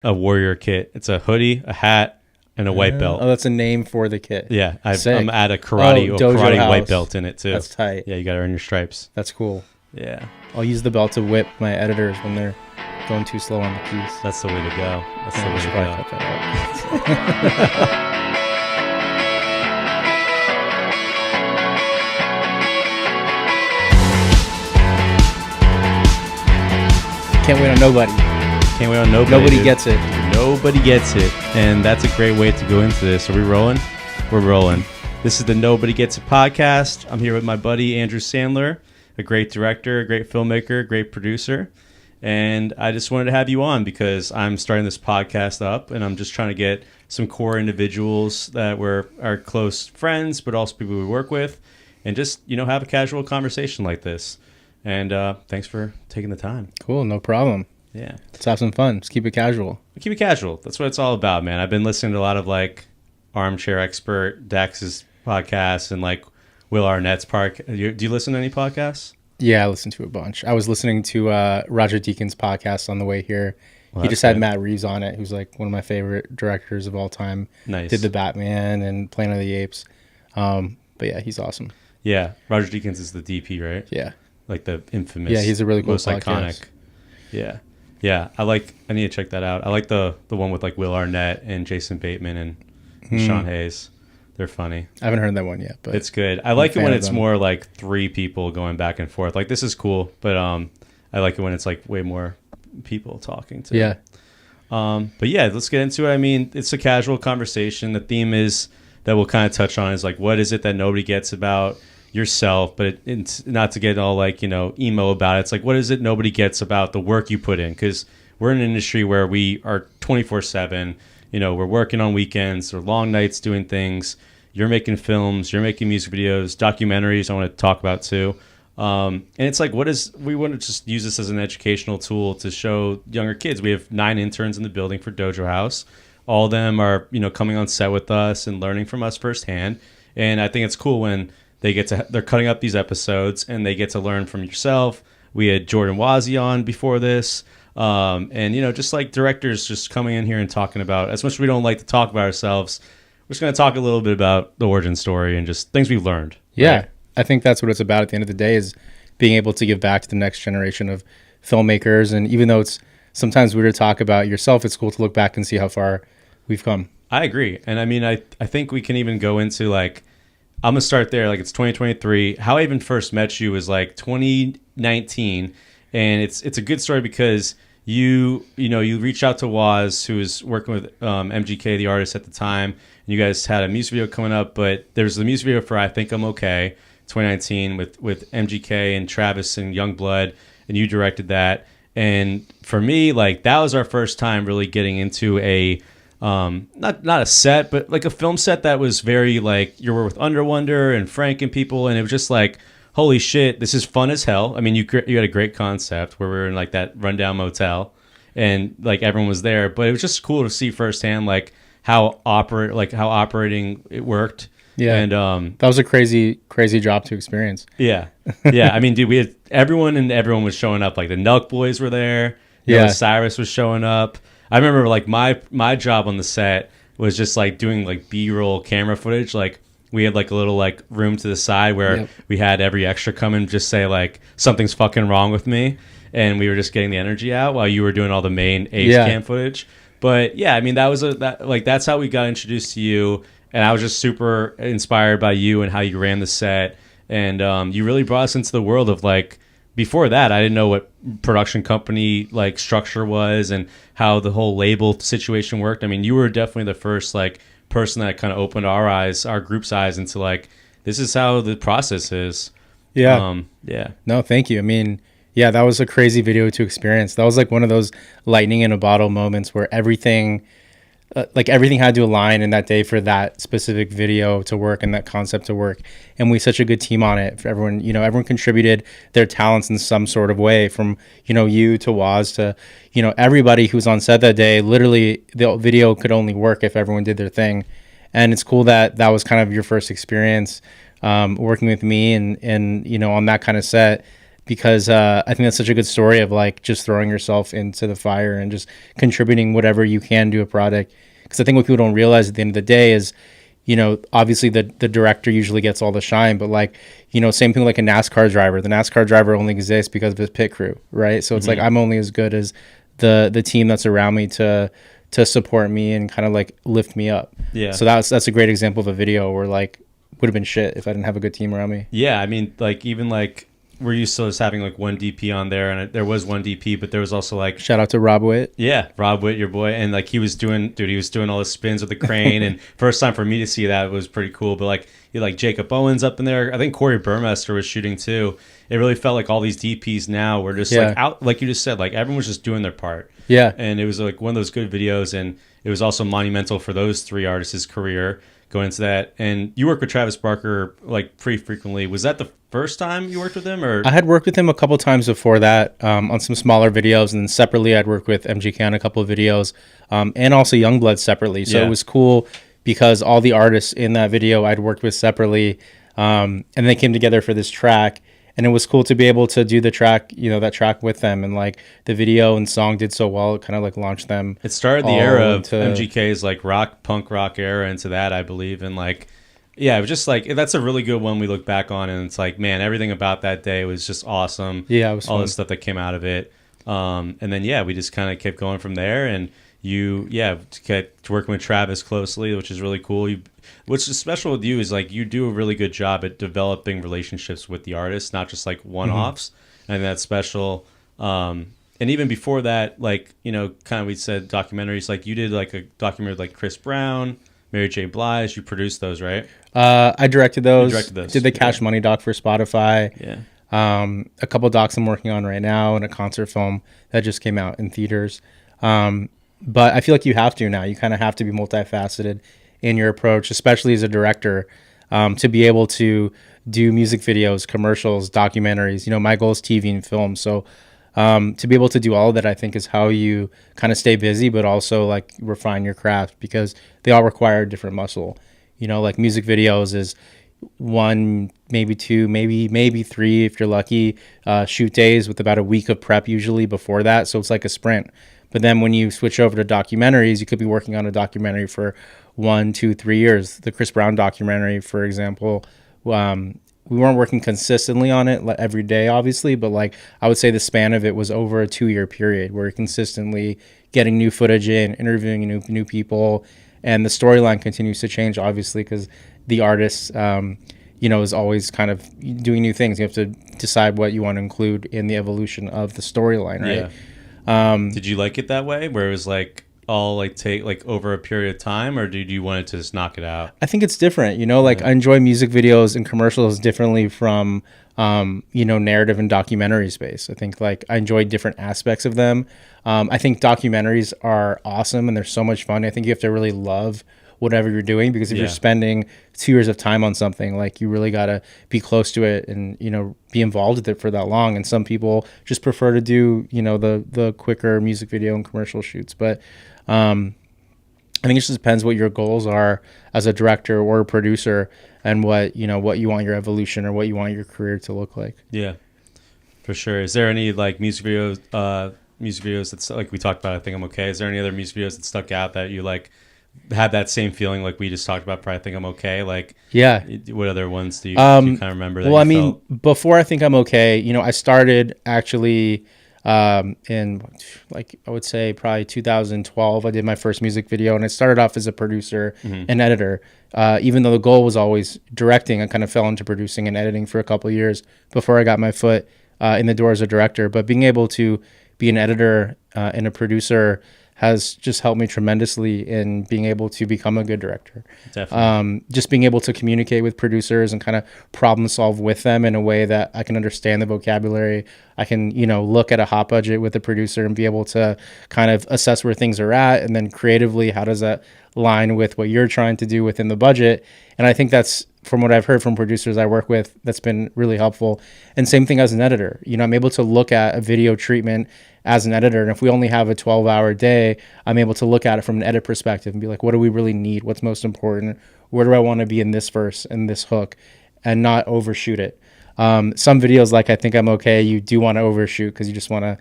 a warrior kit. It's a hoodie, a hat, and a white belt. Oh, that's a name for the kit. Yeah, Sick. I'm at a karate Dojo House. white belt in it too. That's tight. Yeah, you got to earn your stripes. That's cool. Yeah. I'll use the belt to whip my editors when they're going too slow on the keys. That's the way to go. That's the way to probably go. cut that out. Can't wait on nobody. Can't wait on nobody. Nobody dude. gets it. Nobody gets it. And that's a great way to go into this. Are we rolling? We're rolling. This is the Nobody Gets It podcast. I'm here with my buddy Andrew Sandler, a great director, a great filmmaker, great producer. And I just wanted to have you on because I'm starting this podcast up and I'm just trying to get some core individuals that were our close friends, but also people we work with, and just, have a casual conversation like this. And thanks for taking the time. Cool, no problem. Yeah. Let's have some fun. Let's keep it casual. Keep it casual. That's what it's all about, man. I've been listening to a lot of Armchair Expert, Dax's podcasts, and Will Arnett's do you listen to any podcasts? Yeah, I listened to a bunch. I was listening to Roger Deakins' podcast on the way here. Well, he just had Matt Reeves on it, who's one of my favorite directors of all time. Nice. Did the Batman and Planet of the Apes. But yeah, he's awesome. Yeah, Roger Deakins is the DP, right? Yeah. The infamous. Yeah, he's a really cool most podcast. Iconic. Yeah. I need to check that out. I like the one with Will Arnett and Jason Bateman and Sean Hayes. They're funny. I haven't heard that one yet, but it's good. I like it when it's more three people going back and forth. This is cool, but I like it when it's way more people talking to. Yeah. But yeah, let's get into it. I mean, it's a casual conversation. The theme is that we'll kind of touch on is what is it that nobody gets about yourself, but it's not to get all emo about it. It's what is it nobody gets about the work you put in? Because we're in an industry where we are 24/7. We're working on weekends or long nights doing things. You're making films, you're making music videos, documentaries I want to talk about too. And it's we want to just use this as an educational tool to show younger kids. We have 9 interns in the building for Dojo House. All of them are, coming on set with us and learning from us firsthand. And I think it's cool when they're cutting up these episodes and they get to learn from yourself. We had Jordan Wazzy on before this. And just directors just coming in here and talking about, as much as we don't like to talk about ourselves, we're just going to talk a little bit about the origin story and just things we've learned. Yeah. Right? I think that's what it's about at the end of the day, is being able to give back to the next generation of filmmakers. And even though it's sometimes weird to talk about yourself, it's cool to look back and see how far we've come. I agree. And I mean, I think we can even go into I'm going to start there. It's 2023. How I even first met you was 2019. And it's a good story because you reached out to Waz, who was working with MGK, the artist at the time. And you guys had a music video coming up, but there's the music video for I Think I'm Okay, 2019 with MGK and Travis and Youngblood, and you directed that. And for me, that was our first time really getting into a not a set, but a film set that was very you were with Underwonder and Frank and people, and it was just holy shit, this is fun as hell. I mean, you had a great concept where we were in that rundown motel, and everyone was there, but it was just cool to see firsthand how operating it worked. Yeah, and that was a crazy job to experience. Yeah. I mean, dude, we had everyone was showing up. The Nelk Boys were there. Yeah, Cyrus was showing up. I remember my job on the set was just doing B-roll camera footage. We had a little room to the side where we had every extra come and just say something's fucking wrong with me, and we were just getting the energy out while you were doing all the main Ace cam footage. But yeah, I mean that's how we got introduced to you, and I was just super inspired by you and how you ran the set, and you really brought us into the world of before that, I didn't know what production company structure was and how the whole label situation worked. I mean, you were definitely the first person that kind of opened our group's eyes into this is how the process is. Yeah. Yeah. No, thank you. I mean, yeah, that was a crazy video to experience. That was one of those lightning in a bottle moments where everything had to align in that day for that specific video to work and that concept to work. And we had such a good team on it. For everyone, everyone contributed their talents in some sort of way, from, you to Waz to, everybody who's on set that day. Literally, the video could only work if everyone did their thing. And it's cool that was kind of your first experience working with me and on that kind of set. because I think that's such a good story of like just throwing yourself into the fire and just contributing whatever you can to a product. Because I think what people don't realize at the end of the day is, you know, obviously the director usually gets all the shine, but like, you know, same thing like a NASCAR driver. The NASCAR driver only exists because of his pit crew, right? So it's like I'm only as good as the team that's around me to support me and kind of like lift me up. Yeah. So that's a great example of a video where like would have been shit if I didn't have a good team around me. Yeah, I mean, like even like we're used to just having like one DP on there, and there was one DP, but there was also like Shout out to Rob Witt. yeah, Rob Witt, your boy, and like he was doing all the spins with the crane, and first time for me to see that was pretty cool. But like you like Jacob Owens up in there, I think Corey Burmester was shooting too. It really felt like all these DPs now were just like out, like you just said, like everyone was just doing their part. Yeah, and it was like one of those good videos, and it was also monumental for those three artists' career going into that. And you work with Travis Barker like pretty frequently. Was that the first time you worked with him, or I had worked with him a couple times before that on some smaller videos, and then separately I'd worked with MGK on a couple of videos, and also Youngblood separately. So it was cool because all the artists in that video I'd worked with separately, and they came together for this track. And it was cool to be able to do the track, you know, that track with them. And like the video and song did so well, it kind of like launched them. It started the era of MGK's like punk rock era into that, I believe. And like, yeah, it was just like, that's a really good one we look back on. And it's like, man, everything about that day was just awesome. Yeah, it was all fun. the stuff that came out of it. And then, yeah, we just kind of kept going from there. And you, kept working with Travis closely, which is really cool. What's special with you is like you do a really good job at developing relationships with the artists, not just like one-offs. And that's special. And even before that, like, you know, kind of we said documentaries, like you did like a documentary with like Chris Brown, Mary J. Blige. You produced those, right? I directed those. Did the Cash Money doc for Spotify. Yeah. A couple docs I'm working on right now, and a concert film that just came out in theaters. But I feel like you have to now. You kind of have to be multifaceted in your approach, especially as a director, to be able to do music videos, commercials, documentaries. You know, my goal is TV and film. So to be able to do all of that, I think is how you kind of stay busy, but also like refine your craft, because they all require a different muscle. You know, like music videos is one, maybe two, maybe three, if you're lucky, shoot days with about a week of prep usually before that. So it's like a sprint. But then when you switch over to documentaries, you could be working on a documentary for 1, 2, 3 years. The Chris Brown documentary, for example, we weren't working consistently on it every day, obviously, but like I would say the span of it was over a 2-year period where you're consistently getting new footage in, interviewing new people, and the storyline continues to change, obviously, because the artist, you know, is always kind of doing new things. You have to decide what you want to include in the evolution of the storyline, right? Yeah. Did you like it that way, where it was like all like take like over a period of time, or did you want it to just knock it out? I think it's different, you know, like I enjoy music videos and commercials differently from, you know, narrative and documentary space. I think like I enjoy different aspects of them. I think documentaries are awesome and they're so much fun. I think you have to really love whatever you're doing, because if you're spending 2 years of time on something, like you really got to be close to it and, you know, be involved with it for that long. And some people just prefer to do, you know, the quicker music video and commercial shoots. But I think it just depends what your goals are as a director or a producer, and what you want your evolution or what you want your career to look like. Yeah, for sure. Is there any like music videos that's like we talked about, I Think I'm Okay? Is there any other music videos that stuck out that you like had that same feeling like we just talked about for I Think I'm Okay? Like, yeah, what other ones do you kind of remember that? Well, I mean, before I Think I'm Okay, you know, I started actually in like I would say probably 2012. I did my first music video, and I started off as a producer and editor. Even though the goal was always directing, I kind of fell into producing and editing for a couple of years before I got my foot in the door as a director. But being able to be an editor and a producer has just helped me tremendously in being able to become a good director. Definitely. Just being able to communicate with producers and kind of problem solve with them in a way that I can understand the vocabulary. I can, you know, look at a hot budget with a producer and be able to kind of assess where things are at, and then creatively, how does that line with what you're trying to do within the budget? And I think that's, from what I've heard from producers I work with, that's been really helpful. And same thing as an editor. You know, I'm able to look at a video treatment as an editor, and if we only have a 12-hour day, I'm able to look at it from an edit perspective and be like, what do we really need? What's most important? Where do I want to be in this verse and this hook, and not overshoot it? Some videos, like I Think I'm Okay, you do want to overshoot because you just want to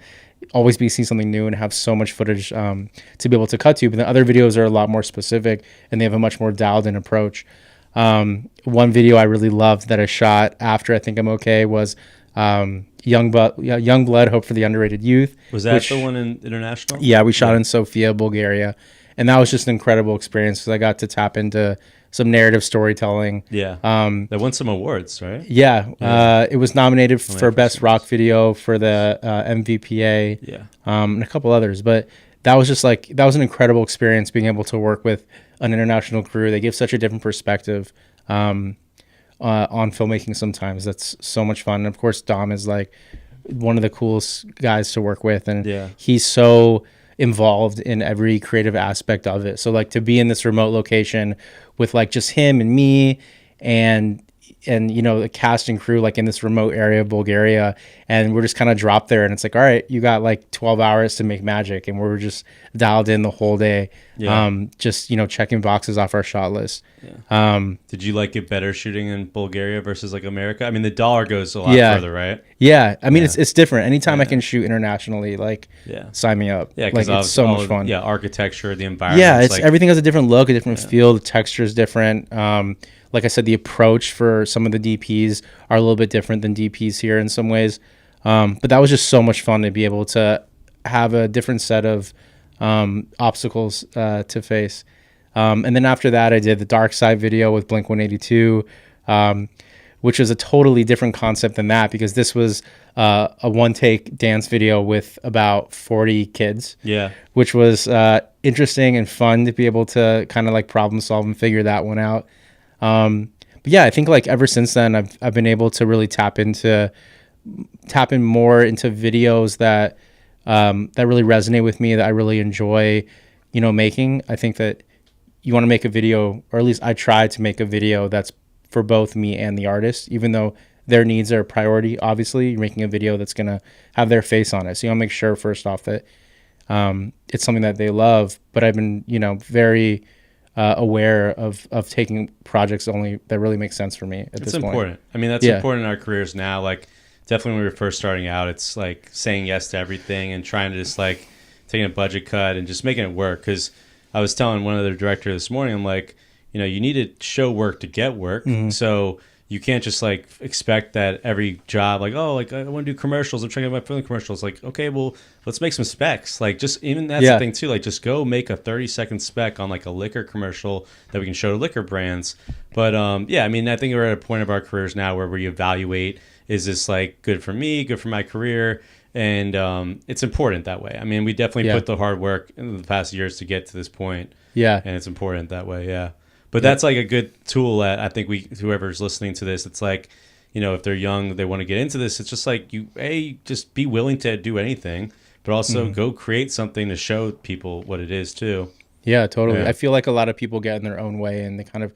always be seeing something new and have so much footage to be able to cut to. But then other videos are a lot more specific and they have a much more dialed in approach. One video I really loved that I shot after I Think I'm Okay was Young Blood, Hope for the Underrated Youth. Was that the one in international? Yeah, we shot in Sofia, Bulgaria. And that was just an incredible experience because I got to tap into some narrative storytelling. Yeah. That won some awards, right? Yeah. It was nominated for Best Rock Video for the MVPA. Yeah. And a couple others. But that was just like, that was an incredible experience being able to work with an international crew. They give such a different perspective on filmmaking sometimes. That's so much fun. And of course, Dom is like one of the coolest guys to work with. And he's so involved in every creative aspect of it. So like to be in this remote location with like just him and me and you know the cast and crew like in this remote area of Bulgaria, and we're just kind of dropped there and it's like, all right, you got like 12 hours to make magic, and we're just dialed in the whole day. Just, you know, checking boxes off our shot list. Did you like it better shooting in Bulgaria versus like America? I mean, the dollar goes a lot further, right? I mean, it's different. Anytime I can shoot internationally, like sign me up. Like it's so much fun. Architecture, the environment. It's like, everything has a different look, a different feel. The texture is different. Like I said, the approach for some of the DPs are a little bit different than DPs here in some ways. But that was just so much fun to be able to have a different set of obstacles to face. And then after that, I did the Dark Side video with Blink 182, which was a totally different concept than that, because this was a one-take dance video with about 40 kids. Which was interesting and fun to be able to kind of like problem solve and figure that one out. But yeah, I think like ever since then, I've been able to really tap in more into videos that really resonate with me, that I really enjoy, you know, making. I think that you want to make a video, or at least I try to make a video that's for both me and the artist, even though their needs are a priority. Obviously, you're making a video that's going to have their face on it. So you want to make sure first off that it's something that they love. But I've been, you know, very aware of taking projects only that really make sense for me at this point. It's important. I mean, that's important in our careers now. Like, definitely when we were first starting out, it's like saying yes to everything and trying to just like taking a budget cut and just making it work. Because I was telling one other director this morning, I'm like, you know, you need to show work to get work. So you can't just like expect that every job, like, oh, like I want to do commercials, I'm trying to get my film commercials. Like, okay, well, let's make some specs. Like, just even that's the thing too. Like, just go make a 30-second spec on like a liquor commercial that we can show to liquor brands. But I mean, I think we're at a point of our careers now where we evaluate, is this like good for me, good for my career? And it's important that way. I mean, we definitely put the hard work in the past years to get to this point. And it's important that way. But that's like a good tool that I think whoever's listening to this, it's like, you know, if they're young, they want to get into this, it's just like just be willing to do anything, but also go create something to show people what it is too. Yeah, totally. I feel like a lot of people get in their own way and they kind of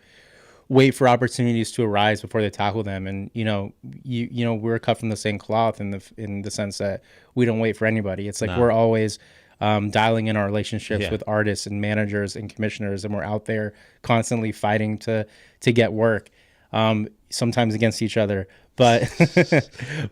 wait for opportunities to arise before they tackle them. And, you know, we're cut from the same cloth in the sense that we don't wait for anybody. It's like we're always dialing in our relationships with artists and managers and commissioners, and we're out there constantly fighting to get work, sometimes against each other, but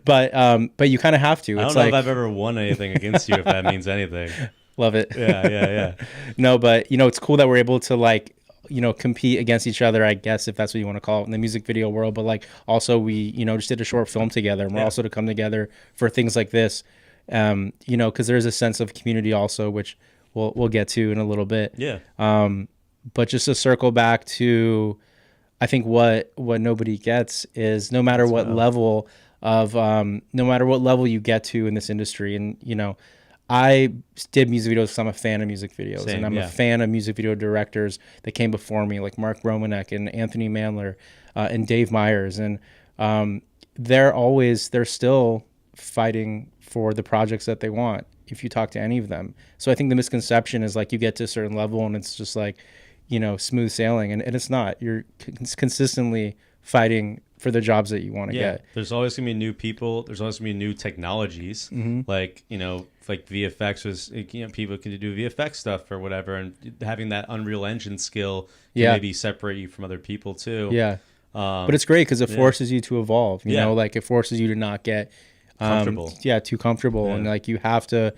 but you kind of have to. I don't know if I've ever won anything against you, if that means anything. Love it. Yeah. No, but you know, it's cool that we're able to like, you know, compete against each other, I guess, if that's what you want to call it in the music video world. But like also we, you know, just did a short film together, and we're also to come together for things like this. You know, because there's a sense of community also, which we'll get to in a little bit. But just to circle back to, I think what nobody gets is no matter what level you get to in this industry, and you know, I did music videos because I'm a fan of music videos. And I'm a fan of music video directors that came before me, like Mark Romanek and Anthony Mandler and Dave Meyers, and they're still fighting for the projects that they want, if you talk to any of them. So I think the misconception is like you get to a certain level and it's just like, you know, smooth sailing, and it's not. You're consistently fighting for the jobs that you want to get. There's always gonna be new people, there's always gonna be new technologies. Like, you know, like VFX was, you know, people can do VFX stuff or whatever, and having that Unreal Engine skill can maybe separate you from other people too. But it's great because it Yeah. forces you to evolve. You Yeah. know, like it forces you to not get Comfortable. too comfortable, Yeah. and like you have to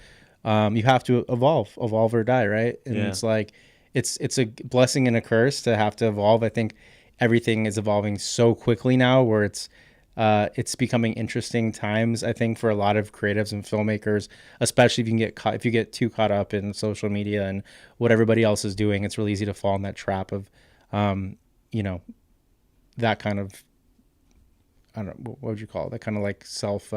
evolve or die, right? And Yeah. it's like it's a blessing and a curse to have to evolve. I think everything is evolving so quickly now, where it's becoming interesting times. I think for a lot of creatives and filmmakers, especially if you get too caught up in social media and what everybody else is doing, it's really easy to fall in that trap of, you know, that kind of, I don't know, what would you call it? That kind of like self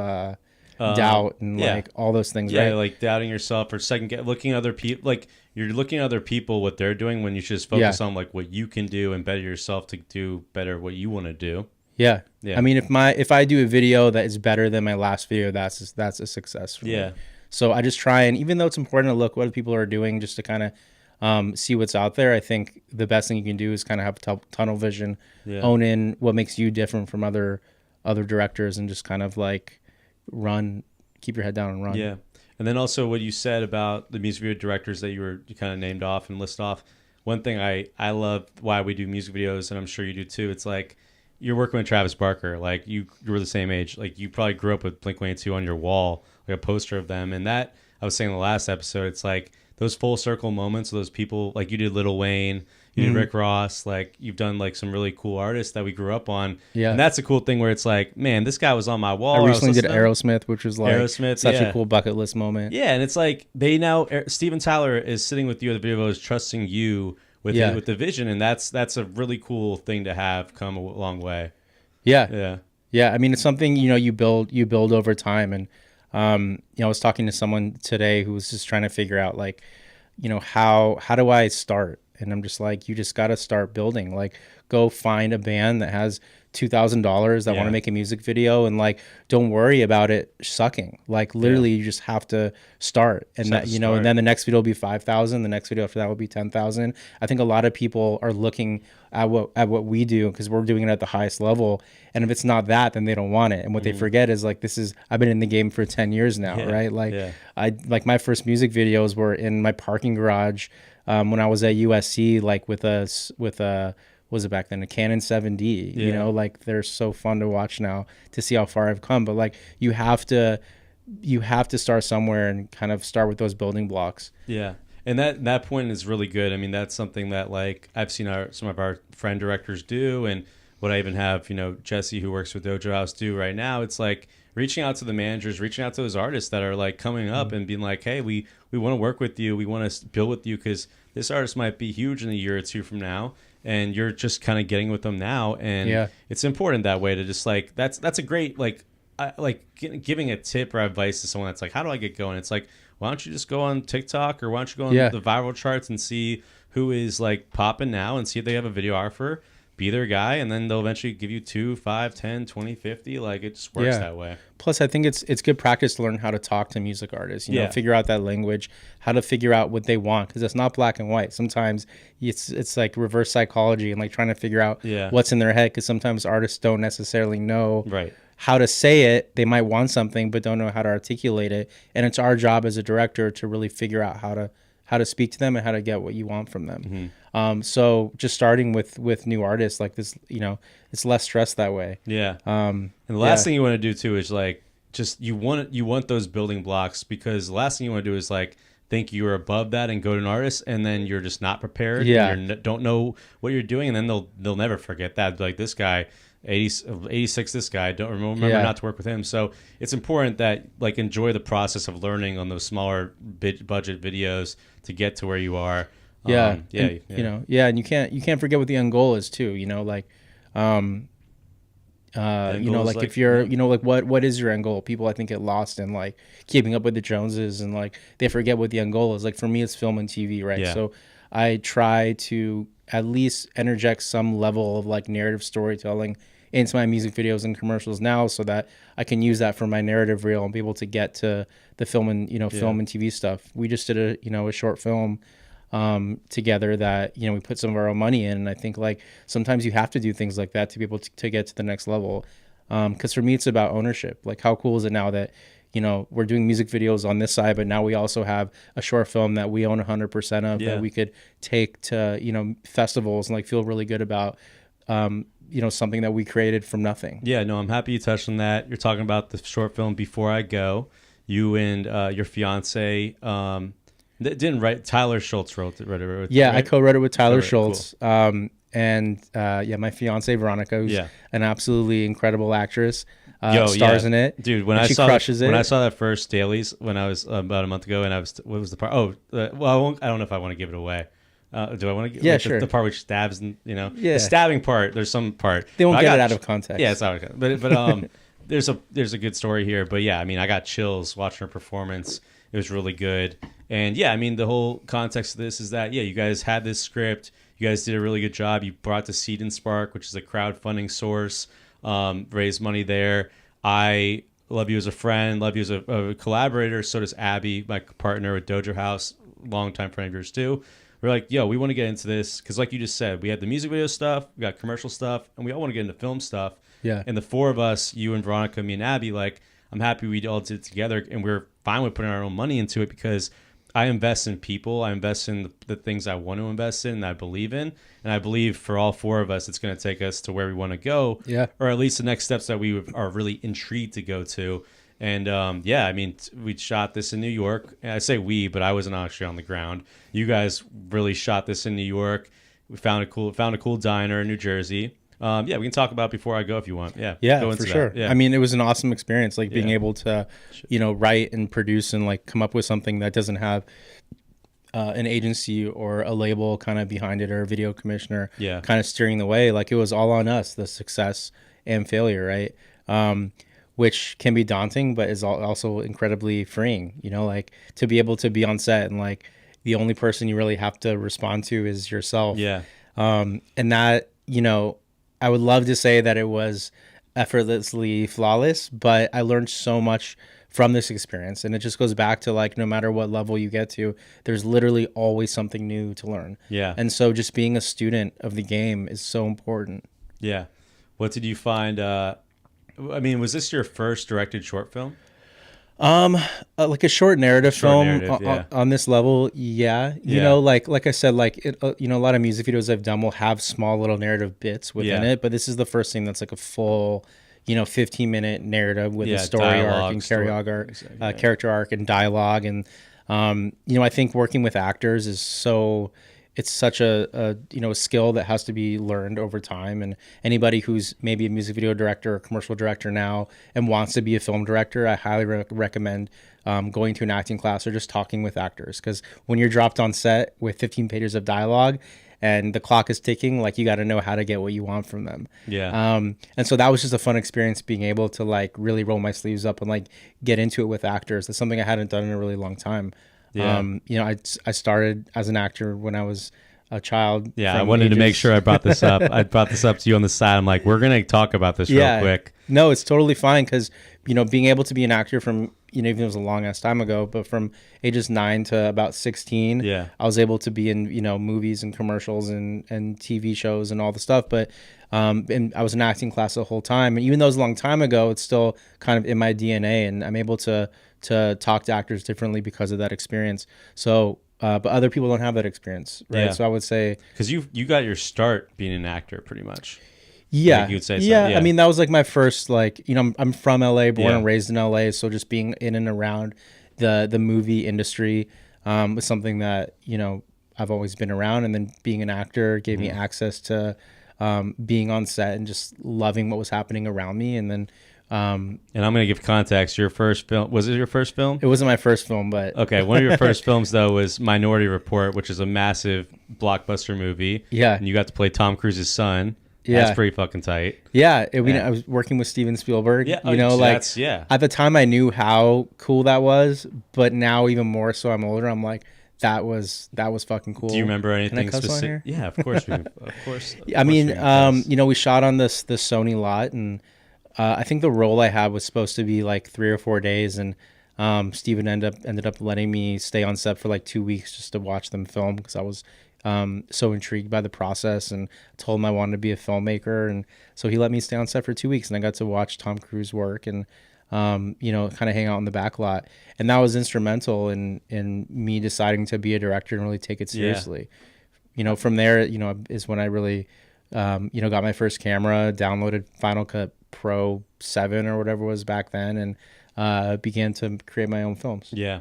doubt and yeah. like all those things, Yeah, right? like doubting yourself or looking at other people. Like you're looking at other people what they're doing when you should just focus on like what you can do and better yourself to do better what you want to do. Yeah. Yeah. I mean, if I do a video that is better than my last video, that's a success for Yeah. me. So I just try, and even though it's important to look what people are doing just to kind of see what's out there, I think the best thing you can do is kind of have tunnel vision, own in what makes you different from other directors, and just kind of like keep your head down and run. Yeah. And then also what you said about the music video directors that you kind of named off and list off. One thing I love why we do music videos, and I'm sure you do too, it's like you're working with Travis Barker. Like you were the same age. Like you probably grew up with Blink-182 on your wall, like a poster of them. And that, I was saying in the last episode, it's like those full circle moments of those people, like you did Lil Wayne, you did Rick Ross, like you've done like some really cool artists that we grew up on. Yeah. And that's a cool thing where it's like, man, this guy was on my wall. I recently did Aerosmith, which was like Aerosmith, such a cool bucket list moment. Yeah, and it's like they now, Steven Tyler is sitting with you at the video, is trusting you with the vision, and that's a really cool thing to have come a long way. Yeah. I mean, it's something you build over time, and I was talking to someone today who was just trying to figure out like, how do I start? And I'm just like, you just got to start building. Like, go find a band that has $2,000 that want to make a music video, and like, don't worry about it sucking. Like, literally, you just have to start, and and then the next video will be 5,000. The next video after that will be 10,000. I think a lot of people are looking at what we do because we're doing it at the highest level, and if it's not that, then they don't want it. And what they forget is like, I've been in the game for 10 years now, right? Like, my first music videos were in my parking garage when I was at USC, like with a was it back then, a Canon 7D. Like, they're so fun to watch now to see how far I've come. But like, you have to start somewhere and kind of start with those building blocks. Yeah. And that point is really good. I mean, that's something that like I've seen some of our friend directors do, and what I even have, Jesse, who works with Dojo House, do right now. It's like reaching out to the managers, reaching out to those artists that are like coming up and being like, hey, we want to work with you. We want to build with you because this artist might be huge in a year or two from now, and you're just kind of getting with them now. And it's important that way to just like, that's a great, like giving a tip or advice to someone that's like, how do I get going? It's like, why don't you just go on TikTok, or why don't you go on the viral charts and see who is like popping now, and see if they have a videographer, be their guy, and then they'll eventually give you 2, 5, 10, 20, 50. Like, it just works that way. Plus, I think it's good practice to learn how to talk to music artists, you know, figure out that language, how to figure out what they want, because it's not black and white. Sometimes it's like reverse psychology and like trying to figure out what's in their head, because sometimes artists don't necessarily know how to say it. They might want something but don't know how to articulate it, and it's our job as a director to really figure out how to speak to them and how to get what you want from them. So just starting with new artists like this, it's less stress that way. And the last thing you want to do too is like, just you want those building blocks, because the last thing you want to do is like think you're above that and go to an artist and then you're just not prepared. And you don't know what you're doing, and then they'll never forget that. Like, this guy 86, this guy, don't remember not to work with him. So it's important that like enjoy the process of learning on those smaller budget videos to get to where you are. And you can't forget what the end goal is too. If you're like what is your end goal? People, I think, get lost in like keeping up with the Joneses, and like they forget what the end goal is. Like, for me, it's film and TV, right? So I try to at least interject some level of like narrative storytelling into my music videos and commercials now, so that I can use that for my narrative reel and be able to get to the film and film and TV stuff. We just did a short film together that we put some of our own money in, and I think like sometimes you have to do things like that to be able to get to the next level, because for me it's about ownership. Like, how cool is it now that we're doing music videos on this side, but now we also have a short film that we own 100% of, that we could take to festivals and like feel really good about something that we created from nothing. Yeah, no, I'm happy you touched on that. You're talking about the short film Before I Go. You and your fiance didn't write. Tyler Schultz wrote it. Right? Yeah, I co-wrote it with Tyler Co-wrote, Schultz. cool. My fiance Veronica, who's Yeah. an absolutely incredible actress, Yo, stars yeah. in it. Dude, when and I she saw crushes it. when I saw that first dailies when I was about a month ago, and what was the part? Oh, well, I don't know if I want to give it away. Do I want to? Yeah, sure. The part which stabs, and Yeah. the stabbing part. There's some part They won't But I get got it out of context. Yeah, it's not. But there's a good story here. But yeah, I mean, I got chills watching her performance. It was really good. And yeah, I mean, the whole context of this is that you guys had this script. You guys did a really good job. You brought the Seed and Spark, which is a crowdfunding source, raised money there. I love you as a friend, love you as a collaborator. So does Abby, my partner at Dojo House, longtime friend of yours too. We're like, yo, we want to get into this because, like you just said, we had the music video stuff, we got commercial stuff, and we all want to get into film stuff. Yeah. And the four of us, you and Veronica, me and Abby, like, I'm happy we all did it together, and we're fine with putting our own money into it because I invest in people. I invest in the things I want to invest in and I believe in. And I believe for all four of us, it's going to take us to where we want to go. Yeah. Or at least the next steps that we are really intrigued to go to. And I mean, we shot this in New York. And I say we, but I wasn't actually on the ground. You guys really shot this in New York. We found a cool diner in New Jersey. We can talk about Before I Go if you want. Yeah, go into for sure. that. Yeah. I mean, it was an awesome experience, like being able to, write and produce and like come up with something that doesn't have an agency or a label kind of behind it or a video commissioner kind of steering the way. Like it was all on us, the success and failure, right? Which can be daunting, but is also incredibly freeing, like to be able to be on set and like the only person you really have to respond to is yourself. Yeah. And that, I would love to say that it was effortlessly flawless, but I learned so much from this experience. And it just goes back to like, no matter what level you get to, there's literally always something new to learn. Yeah. And so just being a student of the game is so important. Yeah. What did you find? Was this your first directed short film? Like a short narrative film on this level. Yeah. You know, like I said, like, a lot of music videos I've done will have small little narrative bits within it, but this is the first thing that's like a full, 15-minute narrative with a story arc and character arc and dialogue. And, I think working with actors is it's such a skill that has to be learned over time. And anybody who's maybe a music video director or commercial director now and wants to be a film director, I highly recommend going to an acting class or just talking with actors. Because when you're dropped on set with 15 pages of dialogue and the clock is ticking, like you got to know how to get what you want from them. Yeah. And so that was just a fun experience, being able to like really roll my sleeves up and like get into it with actors. That's something I hadn't done in a really long time. Yeah. I started as an actor when I was a child. Yeah, I wanted to make sure I brought this up. I brought this up to you on the side. I'm like, we're going to talk about this real quick. No, it's totally fine because, being able to be an actor from, even if it was a long ass time ago, but from ages 9 to about 16, I was able to be in, movies and commercials and TV shows and all the stuff. But and I was in acting class the whole time. And even though it was a long time ago, it's still kind of in my DNA. And I'm able to talk to actors differently because of that experience. So, but other people don't have that experience, right? Yeah. So I would say, because you got your start being an actor, pretty much. Yeah, like you would say. Yeah. So, I mean, that was like my first, like, I'm from LA, born and raised in LA, so just being in and around the movie industry was something that I've always been around, and then being an actor gave me access to being on set and just loving what was happening around me, and then. And I'm going to give context. Your first film, was it your first film? It wasn't my first film, but okay. One of your first films though was Minority Report, which is a massive blockbuster movie. Yeah, and you got to play Tom Cruise's son. Yeah, that's pretty fucking tight. Yeah, I was working with Steven Spielberg. Yeah, at the time I knew how cool that was, but now even more so. I'm older. I'm like, that was fucking cool. Do you remember anything specific? Yeah, of course. Of course. I mean, we shot on this Sony lot, and I think the role I had was supposed to be like 3 or 4 days, and Steven ended up letting me stay on set for like 2 weeks just to watch them film, because I was so intrigued by the process and told him I wanted to be a filmmaker. And so he let me stay on set for 2 weeks, and I got to watch Tom Cruise work and, kind of hang out in the back lot. And that was instrumental in me deciding to be a director and really take it seriously. From there, is when I really got my first camera, downloaded Final Cut Pro 7 or whatever it was back then, and began to create my own films. Yeah.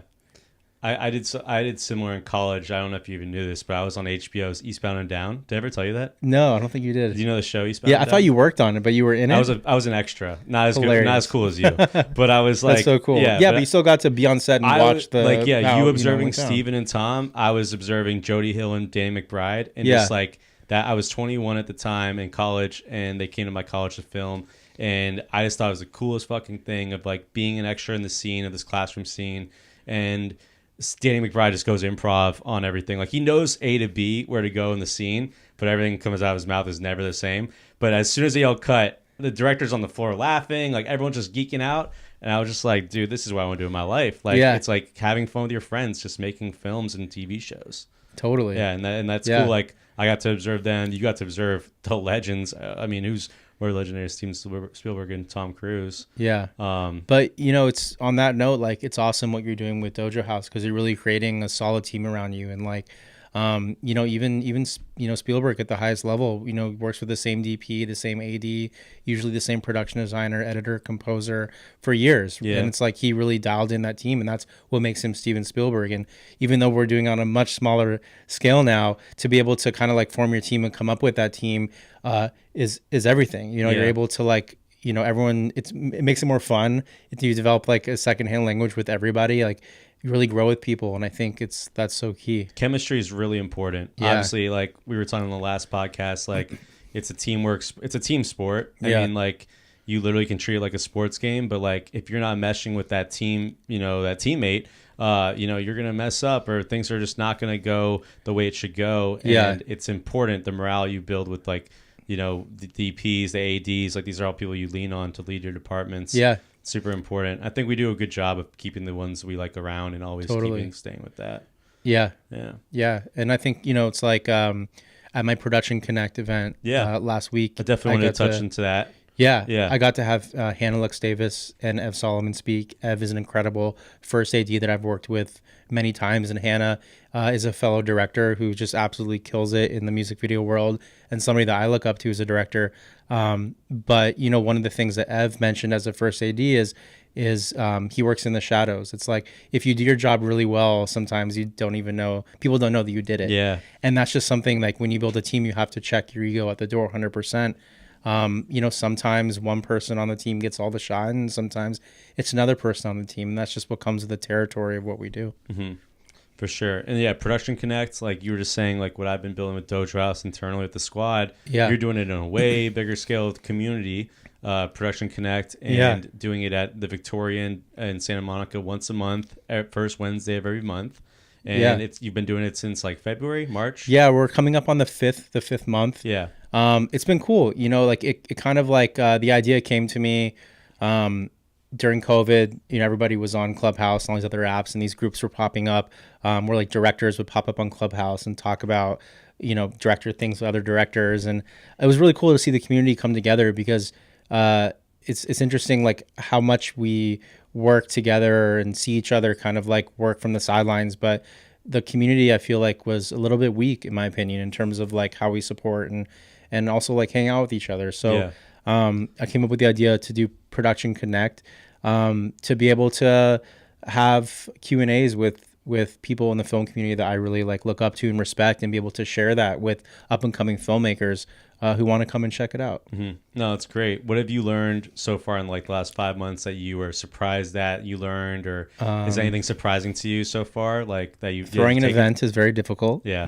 I did similar in college. I don't know if you even knew this, but I was on HBO's Eastbound and Down. Did I ever tell you that? No, I don't think you did. Did you know the show Eastbound? Yeah, and I Down? thought you worked on it, but you were in it. I was an extra, not as Hilarious. good, not as cool as you, but I was like, that's so cool. Yeah, but you still got to be on set and watch the you observing went down. Steven and Tom. I was observing Jody Hill and Danny McBride, and just like that. I was 21 at the time in college, and they came to my college to film, and I just thought it was the coolest fucking thing of like being an extra in the scene of this classroom scene, and Danny McBride just goes improv on everything. Like he knows A to B where to go in the scene, but everything that comes out of his mouth is never the same. But as soon as they all cut, the director's on the floor laughing, like everyone's just geeking out. And I was just like, dude, this is what I want to do in my life. Like it's like having fun with your friends, just making films and TV shows. Totally. Yeah, and that's cool. Like I got to observe them. You got to observe the legends. I mean, who's more legendary? Steven Spielberg and Tom Cruise. Yeah. But it's on that note, like it's awesome what you're doing with Dojo House because you're really creating a solid team around you, and like, even Spielberg at the highest level, works with the same DP, the same AD, usually the same production designer, editor, composer for years. Yeah. And it's like he really dialed in that team, and that's what makes him Steven Spielberg. And even though we're doing on a much smaller scale now, to be able to kind of like form your team and come up with that team is everything. You're able to like, everyone, it makes it more fun. You develop like a secondhand language with everybody. Like you really grow with people, and I think that's so key. Chemistry is really important. Yeah. Obviously, like we were talking on the last podcast, like it's a team sport. I mean, like you literally can treat it like a sports game, but like if you're not meshing with that team, that teammate, you're gonna mess up, or things are just not gonna go the way it should go. And it's important the morale you build with like, the DPs, the ADs, like these are all people you lean on to lead your departments. Yeah. Super important. I think we do a good job of keeping the ones we like around and always staying with that. Yeah. And I think it's like at my Production Connect event last week, I definitely wanted to touch into that. Yeah. I got to have Hannah Lux Davis and Ev Solomon speak. Ev is an incredible first AD that I've worked with many times, and Hannah is a fellow director who just absolutely kills it in the music video world, and somebody that I look up to as a director. But one of the things that Ev mentioned as a first AD is he works in the shadows. It's like if you do your job really well, sometimes you don't even know, people don't know that you did it. Yeah. And that's just something like when you build a team, you have to check your ego at the door 100%. Sometimes one person on the team gets all the shine, and sometimes it's another person on the team. And that's just what comes with the territory of what we do. Mm-hmm. For sure. And Production Connect, like you were just saying, like what I've been building with Dojo House internally with the squad, you're doing it on a way bigger scale with the community, Production Connect, and doing it at the Victorian in Santa Monica once a month, first Wednesday of every month. And you've been doing it since like February, March? Yeah, we're coming up on the fifth month. Yeah. It's been cool. Like it kind of like the idea came to me during COVID. Everybody was on Clubhouse and all these other apps, and these groups were popping up where like directors would pop up on Clubhouse and talk about, director things with other directors. And it was really cool to see the community come together because it's interesting like how much we work together and see each other kind of like work from the sidelines, but the community I feel like was a little bit weak in my opinion in terms of like how we support and also like hang out with each other. So I came up with the idea to do Production Connect, to be able to have Q&As with people in the film community that I really like look up to and respect, and be able to share that with up and coming filmmakers who want to come and check it out. Mm-hmm. No, that's great. What have you learned so far in like the last 5 months that you were surprised that you learned, or is anything surprising to you so far? Like that you throwing an event is very difficult. Yeah.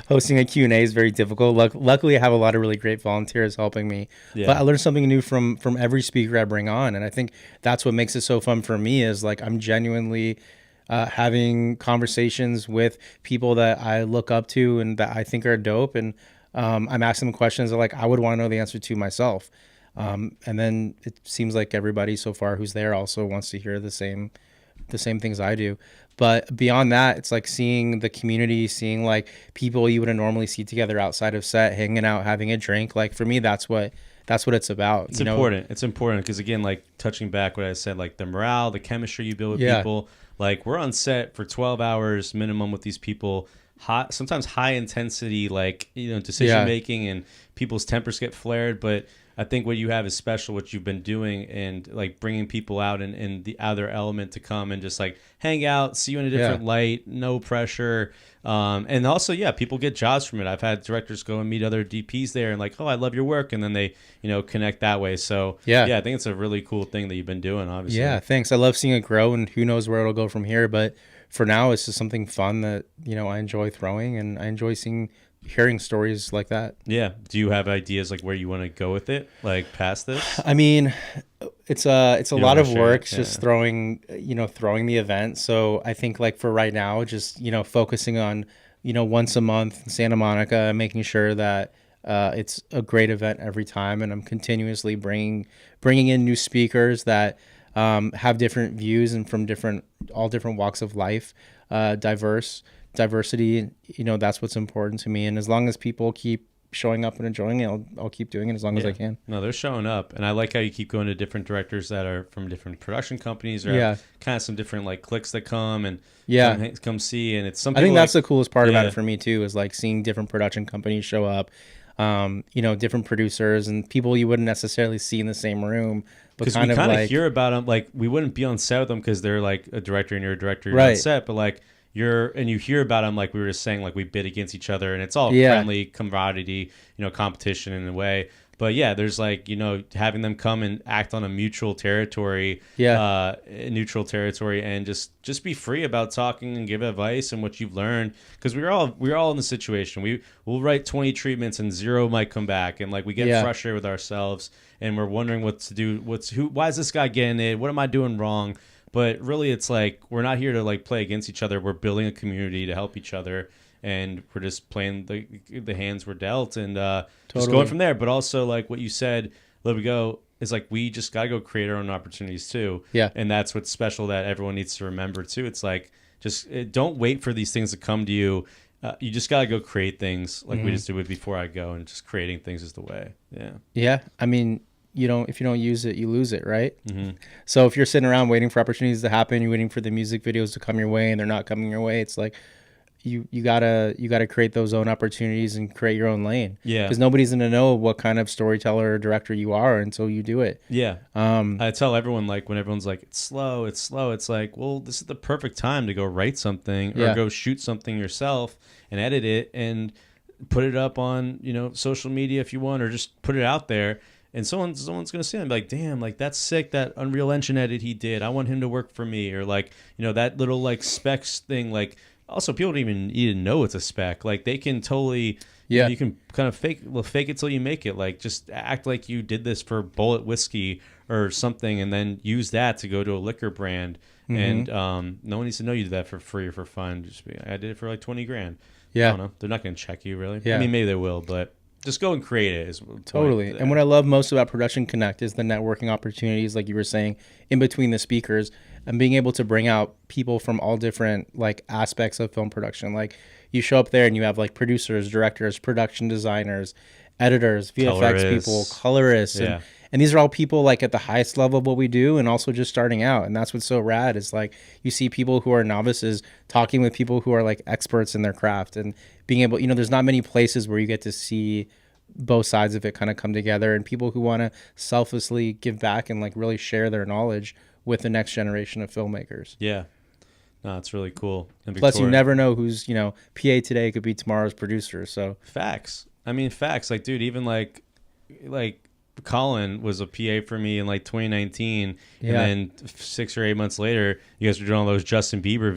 Hosting a Q&A is very difficult. Luckily, I have a lot of really great volunteers helping me. Yeah. But I learned something new from every speaker I bring on, and I think that's what makes it so fun for me. Is like I'm genuinely having conversations with people that I look up to and that I think are dope, and I'm asking them questions that like I would want to know the answer to myself. And then it seems like everybody so far who's there also wants to hear the same things I do. But beyond that, it's like seeing the community, seeing like people you wouldn't normally see together outside of set, hanging out, having a drink. Like for me, that's what it's about. It's important. It's important because again, like touching back what I said, like the morale, the chemistry you build with people. Like we're on set for 12 hours minimum with these people. sometimes high intensity, like, decision Yeah. making, and people's tempers get flared. But I think what you have is special, what you've been doing, and like bringing people out in the other element to come and just like hang out, see you in a different Yeah. light, no pressure. And also, yeah, people get jobs from it. I've had directors go and meet other DPs there and like, oh, I love your work. And then they, connect that way. So Yeah. yeah, I think it's a really cool thing that you've been doing, obviously. Yeah, thanks. I love seeing it grow, and who knows where it'll go from here. But for now, it's just something fun that I enjoy throwing, and I enjoy hearing stories like that. Yeah. Do you have ideas like where you want to go with it, like past this? I mean, it's a You don't lot wanna of share work it? just Yeah. throwing the event. So I think like for right now, just focusing on once a month in Santa Monica, and making sure that it's a great event every time, and I'm continuously bringing in new speakers that have different views and from all different walks of life, diversity. That's what's important to me, and as long as people keep showing up and enjoying it, I'll keep doing it as long as I can. No, they're showing up, and I like how you keep going to different directors that are from different production companies, or Yeah. have kind of some different like cliques that come and Yeah. come see, and it's some I people think that's like, the coolest part about yeah. it for me too, is like seeing different production companies show up, different producers and people you wouldn't necessarily see in the same room, but Because we kind of hear about them, like we wouldn't be on set with them because they're like a director and you're a director, you're on Right. set, but like you hear about them, like we were just saying, like we bid against each other, and it's all Yeah. friendly camaraderie, competition in a way. But yeah, there's like, having them come and act on a mutual territory, Yeah. neutral territory, and just be free about talking and give advice and what you've learned. Because we're all in the situation. We'll write 20 treatments and 0 might come back, and like we get Yeah. frustrated with ourselves, and we're wondering what to do. Why is this guy getting it? What am I doing wrong? But really, it's like we're not here to like play against each other. We're building a community to help each other, and we're just playing the hands we're dealt, and just Totally. going from there. But also, like what you said, let me go. Is like we just gotta go create our own opportunities too. Yeah. And that's what's special that everyone needs to remember too. It's like just don't wait for these things to come to you. You just gotta go create things like we just did with Before I Go, and just creating things is the way. Yeah. Yeah. I mean, if you don't use it, you lose it, right? Mm-hmm. So if you're sitting around waiting for opportunities to happen, you're waiting for the music videos to come your way and they're not coming your way, it's like you gotta create those own opportunities and create your own lane. Yeah. Because nobody's gonna know what kind of storyteller or director you are until you do it. Yeah. I tell everyone, like, when everyone's like, it's slow, it's like, well, this is the perfect time to go write something or Yeah. go shoot something yourself and edit it and put it up on, social media if you want, or just put it out there. And someone's going to see it and be like, damn, like that's sick, that Unreal Engine edit he did. I want him to work for me. Or like, that little like specs thing, like, also people don't even know it's a spec. Like they can totally, Yeah. you can kind of fake it till you make it. Like just act like you did this for Bullet Whiskey or something, and then use that to go to a liquor brand. And no one needs to know you did that for free or for fun. Just be, I did it for like 20 grand. Yeah. I don't know. They're not going to check you really. Yeah. I mean, maybe they will, but just go and create it. Is the point Totally. there. And what I love most about Production Connect is the networking opportunities, like you were saying, in between the speakers, and being able to bring out people from all different like aspects of film production. Like you show up there and you have like producers, directors, production designers, editors, VFX people, colorists, Yeah. and these are all people like at the highest level of what we do, and also just starting out. And that's what's so rad is like you see people who are novices talking with people who are like experts in their craft, and being able, there's not many places where you get to see both sides of it kind of come together, and people who want to selflessly give back and like really share their knowledge with the next generation of filmmakers. Yeah. No, it's really cool. And Plus, you Victoria- never know who's, PA today could be tomorrow's producer. So Facts. I mean, facts. Like, dude, even like Colin was a PA for me in like 2019, Yeah. and then 6 or 8 months later, you guys were doing all those Justin Bieber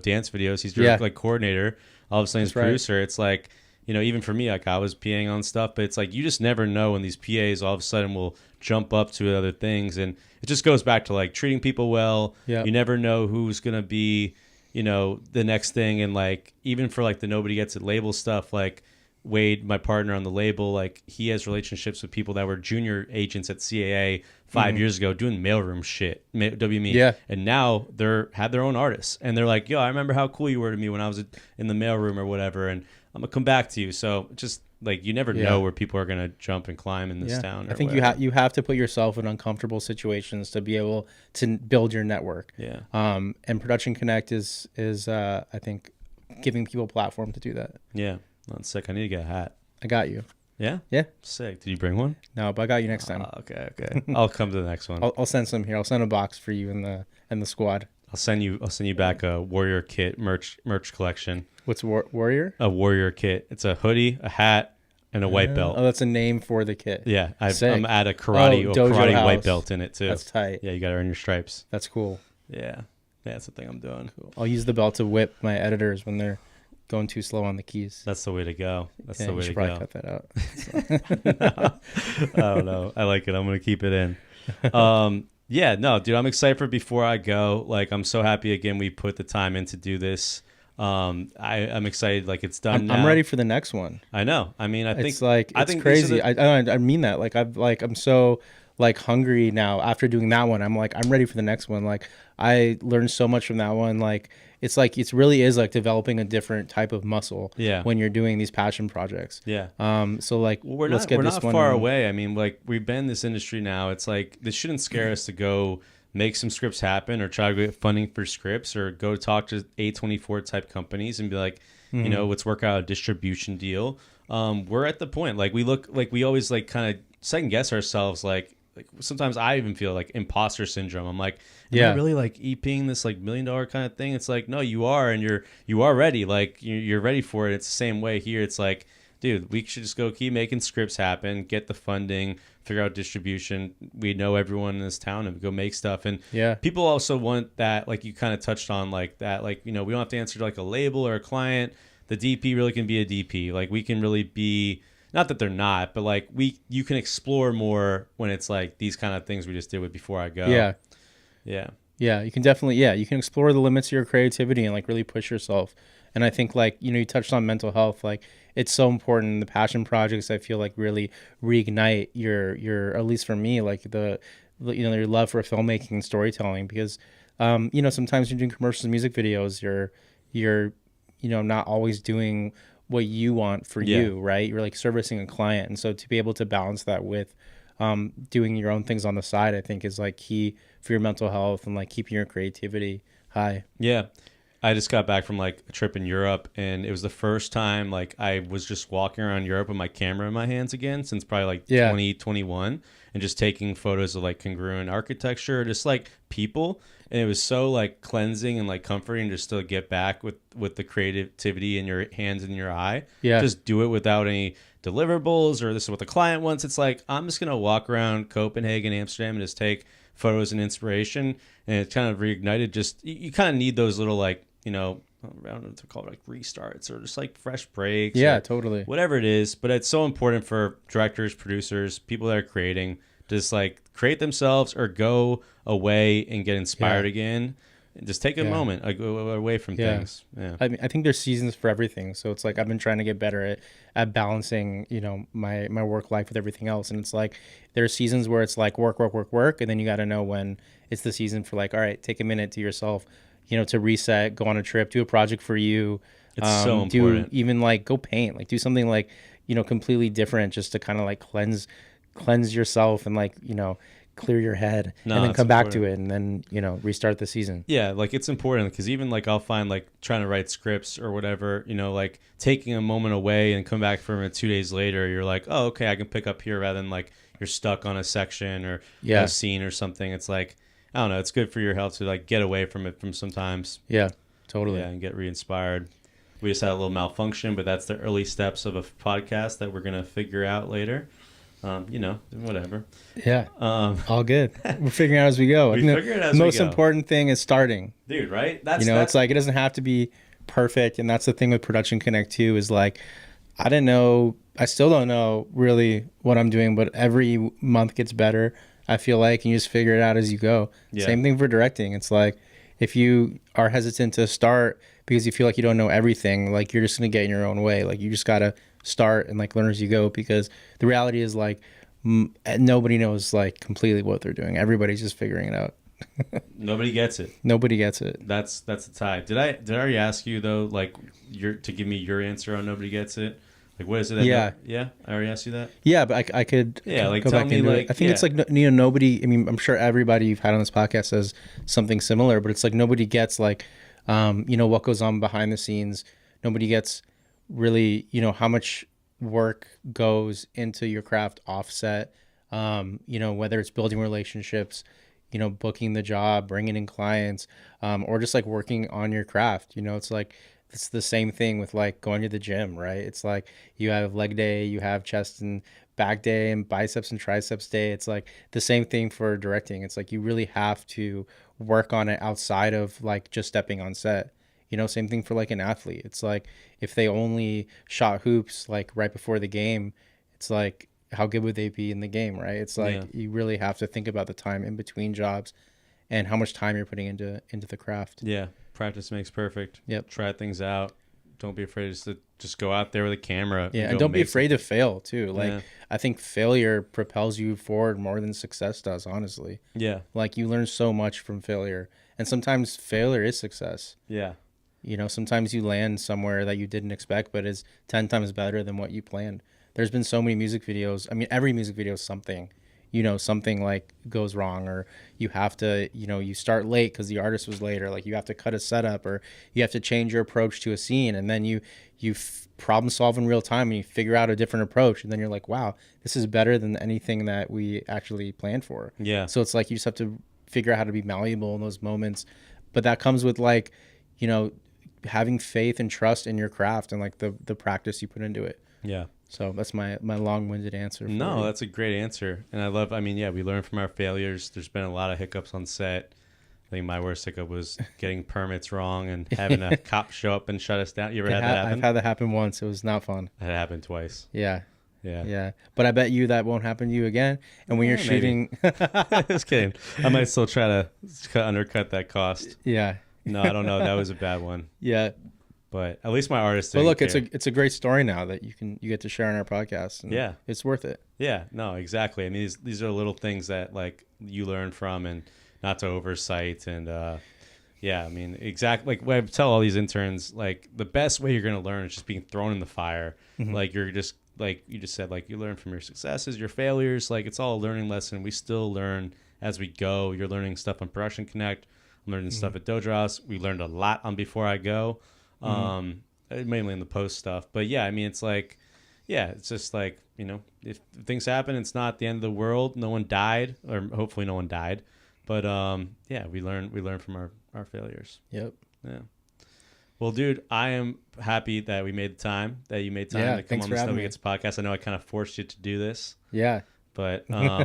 dance videos. He's Yeah. like coordinator. All of a sudden, he's That's right. producer. It's like, even for me, like I was PAing on stuff, but it's like you just never know when these PAs all of a sudden will jump up to other things, and it just goes back to like treating people well. Yeah. You never know who's gonna be, the next thing, and like even for like the Nobody Gets It label stuff, like Wade, my partner on the label, like he has relationships with people that were junior agents at CAA 5 years ago doing mailroom shit, WME. Yeah. And now have their own artists, and they're like, yo, I remember how cool you were to me when I was in the mailroom or whatever, and I'm gonna come back to you. So just like you never know where people are gonna jump and climb in this town. I think you have to put yourself in uncomfortable situations to be able to build your network. Yeah. And Production Connect is I think giving people a platform to do that. Yeah, that's sick. I need to get a hat. I got you. Yeah? Yeah. Sick. Did you bring one? No, but I got you next time. Okay. I'll come to the next one. I'll send some here. I'll send a box for you and the squad. I'll send you back a Warrior Kit merch collection. What's Warrior? A Warrior Kit. It's a hoodie, a hat, and a white belt. Oh, that's a name for the kit. Yeah, I'm at a karate white belt in it too. That's tight. Yeah, you got to earn your stripes. That's cool. Yeah, that's the thing I'm doing. Cool. I'll use the belt to whip my editors when they're going too slow on the keys. That's the way to go. That's the way to probably go. Cut that out. I don't know. I like it. I'm gonna keep it in. Yeah, no, dude, I'm excited for Before I Go. Like, I'm so happy again we put the time in to do this. I'm excited. Like, it's done now. I'm ready for the next one. I know. I mean, I think it's crazy. I mean that. Like, I'm so like hungry now after doing that one. I'm ready for the next one. Like, I learned so much from that one. Like, it really is like developing a different type of muscle. Yeah. When you're doing these passion projects. Yeah. So like, we're not far away. I mean, like, we've been in this industry now. It's like, this shouldn't scare us to go make some scripts happen or try to get funding for scripts or go talk to A24 type companies and be like, you know, let's work out a distribution deal. We're at the point, like, we always like kind of second guess ourselves. Like sometimes I even feel like imposter syndrome. I'm like, am I really like EPing this like $1 million kind of thing? It's like, no, you are, and you are ready. Like you're ready for it. It's the same way here. It's like, dude, we should just go keep making scripts happen, get the funding, figure out distribution. We know everyone in this town and go make stuff. And people also want that, like you kind of touched on, like that, like, you know, we don't have to answer to like a label or a client. The DP really can be a DP. Like we can really be, not that they're not, but like you can explore more when it's like these kind of things we just did with Before I Go. Yeah, you can definitely, you can explore the limits of your creativity and like really push yourself. And I think, like, you know, you touched on mental health. Like, it's so important in the passion projects. I feel like really reignite your at least for me, like your love for filmmaking and storytelling, because you know, sometimes you're doing commercials and music videos, you're you know, not always doing what you want for you, right? You're like servicing a client. And so to be able to balance that with doing your own things on the side, I think is like key for your mental health and like keeping your creativity high. Yeah. I just got back from like a trip in Europe, and it was the first time like I was just walking around Europe with my camera in my hands again since probably like 2021, and just taking photos of like congruent architecture, just like people. And it was so like cleansing and like comforting just to get back with the creativity in your hands and your eye. Yeah. Just do it without any deliverables or this is what the client wants. It's like, I'm just going to walk around Copenhagen, Amsterdam, and just take photos and inspiration. And it kind of reignited just, you kind of need those little like, you know, I don't know what to call it, like restarts or just like fresh breaks. Yeah, totally. Whatever it is. But it's so important for directors, producers, people that are creating, just like create themselves or go away and get inspired again. And just take a moment away from things. Yeah. I mean, I think there's seasons for everything. So it's like I've been trying to get better at balancing, you know, my work life with everything else. And it's like there's seasons where it's like work. And then you got to know when it's the season for like, all right, take a minute to yourself, you know, to reset, go on a trip, do a project for you. It's so important. Even like go paint, like do something like, you know, completely different just to kind of like cleanse yourself and like, you know, clear your head and then come back to it and then, you know, restart the season. Yeah, like it's important because even like I'll find like trying to write scripts or whatever, you know, like taking a moment away and come back from it 2 days later, you're like, oh, okay, I can pick up here rather than like you're stuck on a section or a scene or something. It's like, I don't know, it's good for your health to like get away from it from sometimes. Yeah, totally. Yeah, and get re-inspired. We just had a little malfunction, but that's the early steps of a podcast that we're going to figure out later. You know, whatever. Yeah, all good. We're figuring out as we go. The most important thing is starting. Dude, right? It's like it doesn't have to be perfect, and that's the thing with Production Connect too. Is like I still don't know really what I'm doing, but every month gets better. I feel like, and you just figure it out as you go. Yeah. Same thing for directing. It's like if you are hesitant to start because you feel like you don't know everything, like you're just gonna get in your own way. Like you just gotta start and like learn as you go, because the reality is like nobody knows like completely what they're doing. Everybody's just figuring it out. Nobody gets it. That's the tie. Did I already ask you though, like to give me your answer on nobody gets it? Like, what is it? I already asked you that. Yeah, but I could. Yeah, like go tell back me into like. It. I think it's like, you know, nobody. I mean, I'm sure everybody you've had on this podcast says something similar, but it's like nobody gets like, you know, what goes on behind the scenes Nobody gets really, how much work goes into your craft offset, whether it's building relationships, booking the job, bringing in clients, or just like working on your craft. It's like, it's the same thing with like going to the gym, right? It's like you have leg day, you have chest and back day and biceps and triceps day. It's like the same thing for directing. It's like you really have to work on it outside of like just stepping on set. Same thing for like an athlete. It's like if they only shot hoops like right before the game, it's like how good would they be in the game, right? It's like you really have to think about the time in between jobs and how much time you're putting into the craft. Yeah, practice makes perfect. Yep. Try things out. Don't be afraid to just go out there with a camera. Yeah, and don't be afraid to fail too. Like Yeah. I think failure propels you forward more than success does, honestly. Yeah. Like you learn so much from failure. And sometimes failure is success. Yeah. Sometimes you land somewhere that you didn't expect, but is 10 times better than what you planned. There's been so many music videos. I mean, every music video is something, something like goes wrong, or you have to, you start late because the artist was late, or like you have to cut a setup, or you have to change your approach to a scene. And then you problem solve in real time and you figure out a different approach. And then you're like, wow, this is better than anything that we actually planned for. Yeah. So it's like you just have to figure out how to be malleable in those moments. But that comes with like, having faith and trust in your craft and like the practice you put into it. Yeah. So that's my long-winded answer. No, that's a great answer. And we learn from our failures. There's been a lot of hiccups on set. I think my worst hiccup was getting permits wrong and having a cop show up and shut us down. You ever had that happen? I've had that happen once. It was not fun. That happened twice. Yeah. Yeah. Yeah. But I bet you that won't happen to you again. And when you're shooting... Just kidding. I might still try to undercut that cost. Yeah. No, I don't know. That was a bad one. Yeah. But at least my artist. But look, it's a great story now that you get to share on our podcast. And yeah, it's worth it. Yeah, no, exactly. I mean, these are little things that like you learn from, and not to oversight. And yeah, I mean, exactly. Like when I tell all these interns, like the best way you're gonna learn is just being thrown in the fire. Mm-hmm. Like you're just like you just said, like you learn from your successes, your failures. Like it's all a learning lesson. We still learn as we go. You're learning stuff on Production Connect. I'm learning stuff at Dojo House. We learned a lot on Before I Go. Mainly in the post stuff, but yeah, I mean, it's like, yeah, it's just like, if things happen, it's not the end of the world. No one died, or hopefully no one died, but yeah, we learn from our failures. Yep. Yeah. Well, dude, I am happy that you made time to come on the Snowy Gets podcast. I know I kind of forced you to do this. Yeah. But I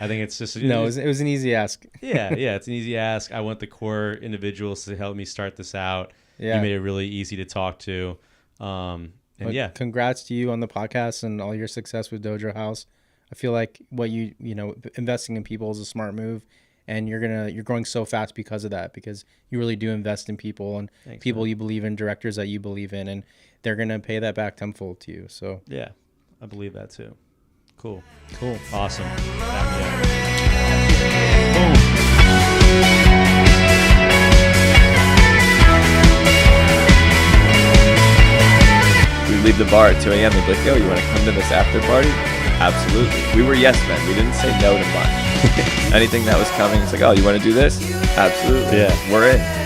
think it's just it was an easy ask. yeah, it's an easy ask. I want the core individuals to help me start this out. Yeah. You made it really easy to talk to. Yeah. Congrats to you on the podcast and all your success with Dojo House. I feel like what investing in people is a smart move, and you're growing so fast because of that, because you really do invest in people and people, man. You believe in, directors that you believe in, and they're going to pay that back tenfold to you. So yeah, I believe that too. Cool. Awesome. We leave the bar at 2 a.m. They'd be like, yo, you want to come to this after party? Absolutely. We were yes men. We didn't say no to much. Anything that was coming, it's like, oh, you want to do this? Absolutely. Yeah. We're in.